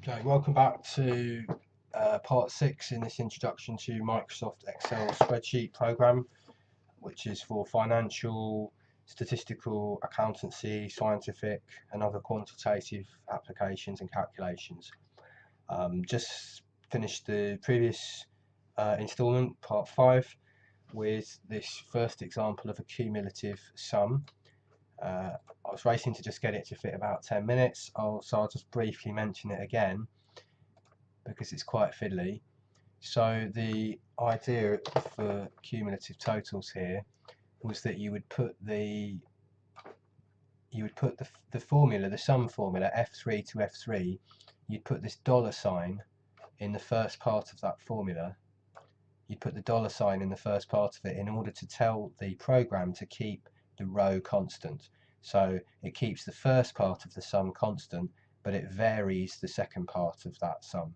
Okay, welcome back to part 6 in this introduction to Microsoft Excel spreadsheet program, which is for financial, statistical, accountancy, scientific and other quantitative applications and calculations. Just finished the previous installment, part 5, with this first example of a cumulative sum. I was racing to just get it to fit about 10 minutes, so I'll just briefly mention it again because it's quite fiddly. So the idea for cumulative totals here was that you would put the formula, the sum formula, F3 to F3, you'd put this dollar sign in the first part of that formula. You'd put the dollar sign in the first part of it in order to tell the program to keep the row constant. So it keeps the first part of the sum constant, but it varies the second part of that sum.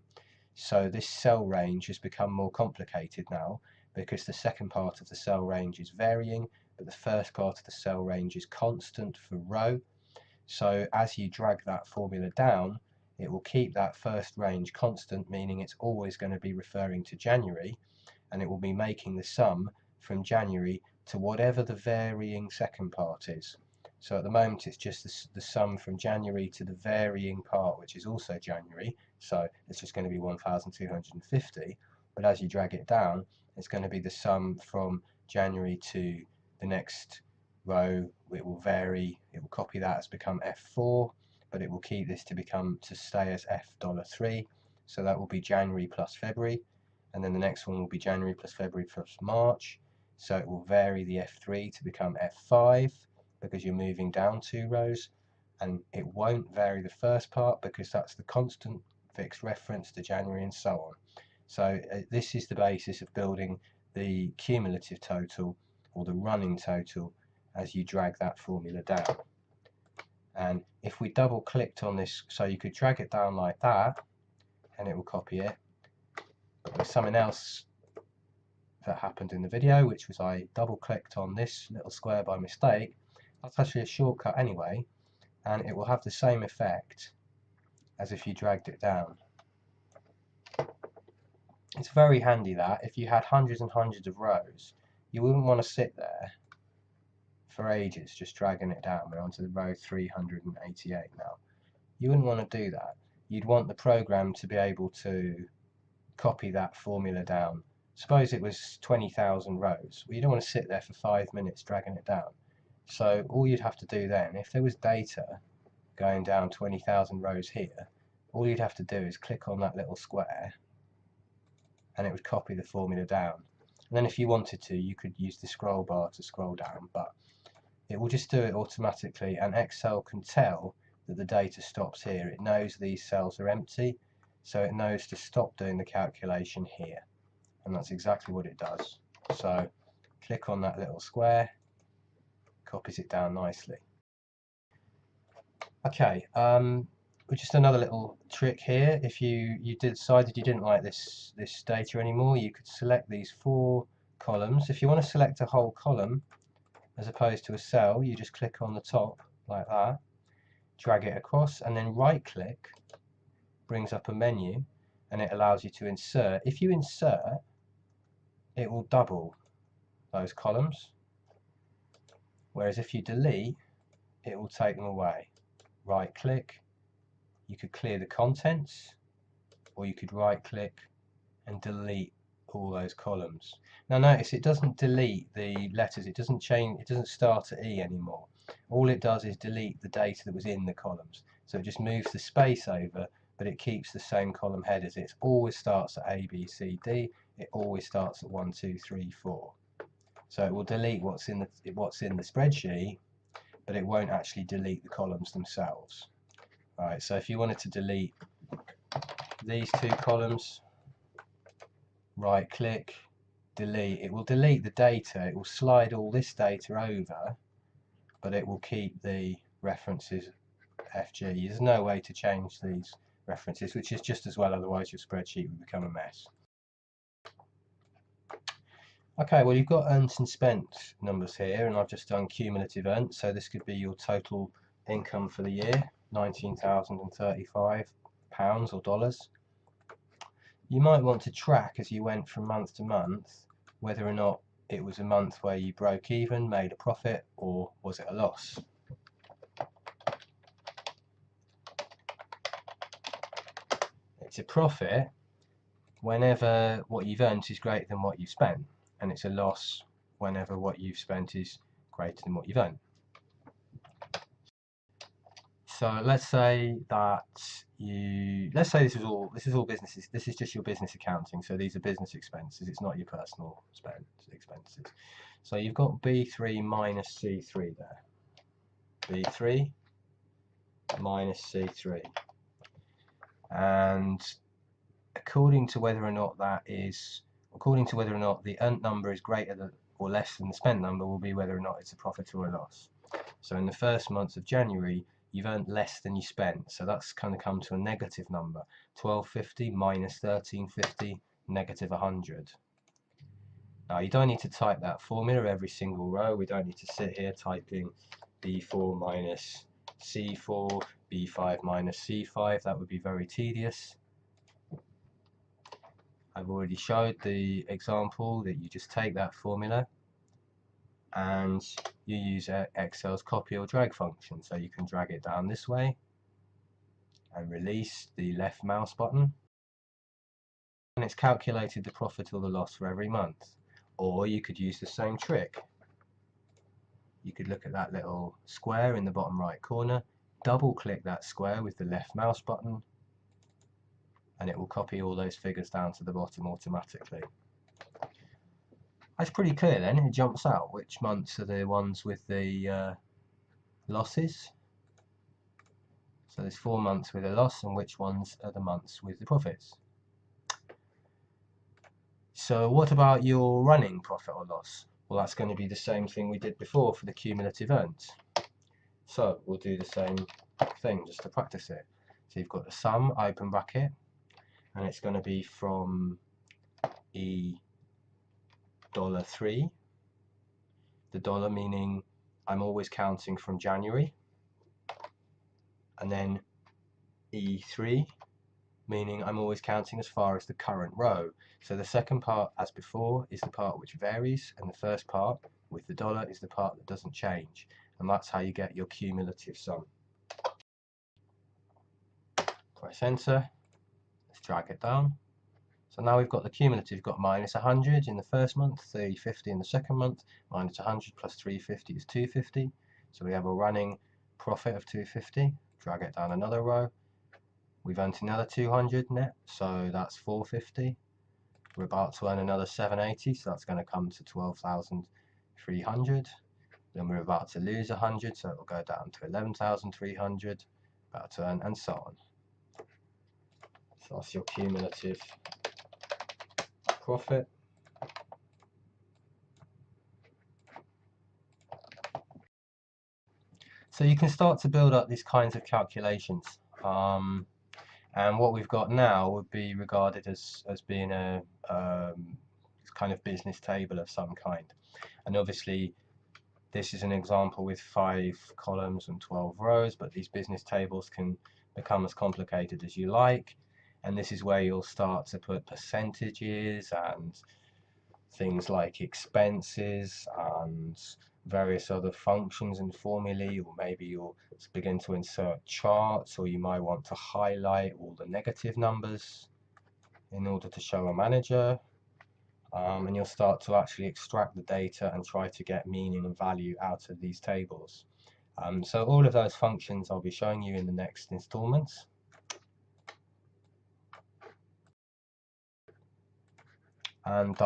So this cell range has become more complicated now because the second part of the cell range is varying, but the first part of the cell range is constant for row. So as you drag that formula down, it will keep that first range constant, meaning it's always going to be referring to January, and it will be making the sum from January to whatever the varying second part is. So at the moment it's just the sum from January to the varying part, which is also January, so it's just going to be 1250, but as you drag it down, it's going to be the sum from January to the next row. It will vary, it will copy that as become F4, but it will keep this to stay as F$3, so that will be January plus February, and then the next one will be January plus February plus March, so it will vary the F3 to become F5 because you're moving down 2 rows, and it won't vary the first part because that's the constant fixed reference to January, and so on. So this is the basis of building the cumulative total or the running total as you drag that formula down. And if we double clicked on this, so you could drag it down like that and it will copy it. But there's something else that happened in the video, which was I double clicked on this little square by mistake. That's actually a shortcut anyway, and it will have the same effect as if you dragged it down. It's very handy that if you had hundreds and hundreds of rows, you wouldn't want to sit there for ages just dragging it down. We're on to the row 388 now. You wouldn't want to do that. You'd want the program to be able to copy that formula down. Suppose it was 20,000 rows. Well, you don't want to sit there for 5 minutes dragging it down. So all you'd have to do then, if there was data going down 20,000 rows here, all you'd have to do is click on that little square and it would copy the formula down. And then if you wanted to, you could use the scroll bar to scroll down, but it will just do it automatically, and Excel can tell that the data stops here. It knows these cells are empty, so it knows to stop doing the calculation here, and that's exactly what it does. So click on that little square, copies it down nicely. Okay, just another little trick here. If you decided you didn't like this data anymore, you could select these 4 columns. If you want to select a whole column as opposed to a cell, you just click on the top like that, drag it across, and then right click brings up a menu and it allows you to insert. If you insert, it will double those columns, whereas if you delete, it will take them away. Right click, you could clear the contents, or you could right click and delete all those columns. Now notice it doesn't delete the letters, it doesn't change, it doesn't start at E anymore. All it does is delete the data that was in the columns. So it just moves the space over, but it keeps the same column headers. It always starts at A, B, C, D. It always starts at 1, 2, 3, 4. So it will delete what's in the spreadsheet, but it won't actually delete the columns themselves. Alright, so if you wanted to delete these 2 columns, right click, delete. It will delete the data, it will slide all this data over, but it will keep the references FG. There's no way to change these references, which is just as well, otherwise your spreadsheet would become a mess. Okay, well, you've got earned and spent numbers here, and I've just done cumulative earned, so this could be your total income for the year, £19,035, pounds or dollars, you might want to track as you went from month to month whether or not it was a month where you broke even, made a profit, or was it a loss. It's a profit whenever what you've earned is greater than what you've spent, and it's a loss whenever what you've spent is greater than what you've earned. So let's say that let's say this is all businesses. This is just your business accounting. So these are business expenses. It's not your personal expenses. So you've got B3 minus C3 there. B3 minus C3, and according to whether or not the earned number is greater than or less than the spent number will be whether or not it's a profit or a loss. So in the first month of January, you've earned less than you spent, so that's kind of come to a negative number. 1250 minus 1350, negative 100. Now you don't need to type that formula every single row. We don't need to sit here typing B4 minus C4, B5 minus C5. That would be very tedious. I've already showed the example that you just take that formula and you use Excel's copy or drag function. So you can drag it down this way and release the left mouse button, and it's calculated the profit or the loss for every month. Or you could use the same trick. You could look at that little square in the bottom right corner, double click that square with the left mouse button, and it will copy all those figures down to the bottom automatically. That's pretty clear then. It jumps out which months are the ones with the losses. So there's 4 months with a loss, and which ones are the months with the profits. So what about your running profit or loss? Well, that's going to be the same thing we did before for the cumulative earns. So we'll do the same thing just to practice it. So you've got the sum, open bracket, and it's going to be from $3, the dollar meaning I'm always counting from January, and then E3 meaning I'm always counting as far as the current row. So the second part, as before, is the part which varies, and the first part with the dollar is the part that doesn't change, and that's how you get your cumulative sum. Press enter, let's drag it down. So now we've got the cumulative. We've got minus 100 in the first month, 350 in the second month, minus 100 plus 350 is 250. So we have a running profit of 250. Drag it down another row. We've earned another 200 net, so that's 450. We're about to earn another 780, so that's going to come to 12,300. Then we're about to lose 100, so it will go down to 11,300, about to earn, and so on. So that's your cumulative profit. So you can start to build up these kinds of calculations. And what we've got now would be regarded as being a kind of business table of some kind. And obviously this is an example with 5 columns and 12 rows, but these business tables can become as complicated as you like. And this is where you'll start to put percentages and things like expenses and various other functions and formulae, or maybe you'll begin to insert charts, or you might want to highlight all the negative numbers in order to show a manager, and you'll start to actually extract the data and try to get meaning and value out of these tables. So all of those functions I'll be showing you in the next installments. And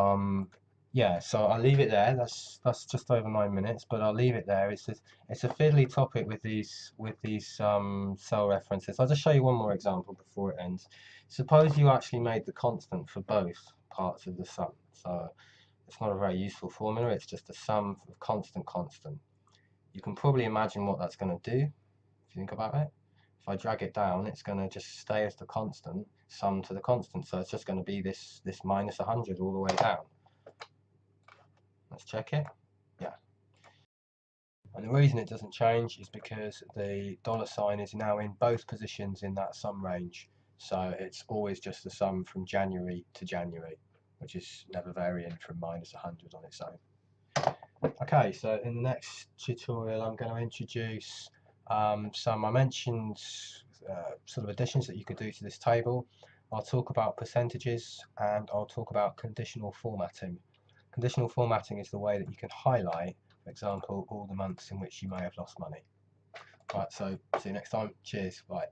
yeah, so I'll leave it there. That's just over 9 minutes, but I'll leave it there. It's a fiddly topic with these cell references. I'll just show you one more example before it ends. Suppose you actually made the constant for both parts of the sum. So it's not a very useful formula. It's just a sum of constant. You can probably imagine what that's going to do if you think about it. If I drag it down, it's going to just stay as the constant, sum to the constant. So it's just going to be this minus 100 all the way down. Let's check it. Yeah. And the reason it doesn't change is because the dollar sign is now in both positions in that sum range. So it's always just the sum from January to January, which is never varying from -100 on its own. Okay, so in the next tutorial I'm going to introduce some, I mentioned sort of additions that you could do to this table. I'll talk about percentages and I'll talk about conditional formatting. Conditional formatting is the way that you can highlight, for example, all the months in which you may have lost money. Right, so see you next time. Cheers, bye.